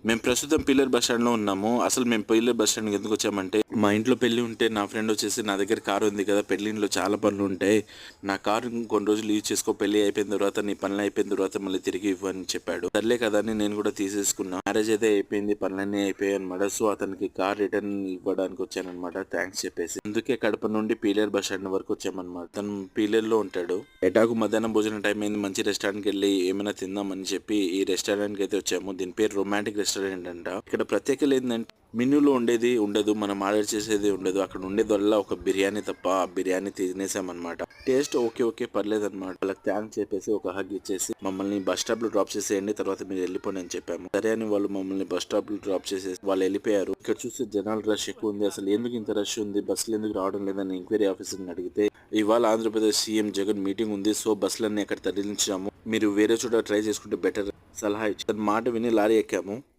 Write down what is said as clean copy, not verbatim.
మేము ప్రస్తుతం peeler bus stand లో ఉన్నాము. అసలు మేము పీలర్ బస్ స్టాండ్ ఎందుకు వచ్చామంటే, మా ఇంట్లో పెళ్లి ఉంటే నా ఫ్రెండ్ వచ్చేసి నా దగ్గర కారు ఉంది కదా, పెళ్లిలో చాలా పనులు ఉంటాయి, నా కారు కొన్ని రోజులు యూజ్ చేసుకో, పెళ్లి అయిపోయిన తర్వాత నీ పనులు అయిపోయిన తర్వాత మళ్ళీ తిరిగి ఇవ్వు అని చెప్పాడు. సర్లే కదా అని నేను కూడా తీసేసుకున్నా. మ్యారేజ్ అయితే అయిపోయింది, పనులన్నీ అయిపోయాయి అనమాట. సో అతనికి కార్ రిటర్న్ ఇవ్వడానికి వచ్చానమాట, థ్యాంక్స్ చెప్పేసి. అందుకే కడప నుండి పీలేరు బస్ స్టాండ్ వరకు వచ్చామన్నమాట. తను పీలేరులో ఉంటాడు. ఎటాకు మధ్యాహ్నం భోజనం టైం అయింది, మంచి రెస్టారెంట్ కి వెళ్ళి ఏమైనా తిందామని చెప్పి ఈ రెస్టారెంట్ కి అయితే వచ్చాము. దీని పేరు రొమాంటిక్ రెస్టారెంట్ అంట. ఇక్కడ ప్రత్యేకత ఏంటంటే, మెన్యూలో ఉండేది ఉండదు, మనం ఆర్డర్ చేసేది ఉండదు. అక్కడ ఉండేదల్లా ఒక బిర్యానీ తప్ప. ఆ బిర్యానీ తినేసామన్నమాట. టేస్ట్ ఓకే ఓకే పర్లేదు అనమాట. వాళ్ళకి థ్యాంక్స్ చెప్పేసి ఒక హగ్ ఇచ్చేసి మమ్మల్ని బస్ స్టాప్ లో డ్రాప్ చేసేయండి, తర్వాత మీరు వెళ్ళిపోండి అని చెప్పాము. సరే అని వాళ్ళు మమ్మల్ని బస్ స్టాప్ లో డ్రాప్ చేసేసి వాళ్ళు వెళ్ళిపోయారు. ఇక్కడ చూస్తే జనాలు రష్ ఎక్కువ ఉంది. అసలు ఎందుకు ఇంత రష్ ఉంది, బస్సులు ఎందుకు రావడం లేదని ఎంక్వైరీ ఆఫీసర్ని అడిగితే, ఇవాళ ఆంధ్రప్రదేశ్ సీఎం జగన్ మీటింగ్ ఉంది, సో బస్సులన్నీ అక్కడ తరలించాము, మీరు వేరే చోట ట్రై చేసుకుంటే బెటర్ సలహా ఇచ్చి మాట విని లారీ ఎక్కాము.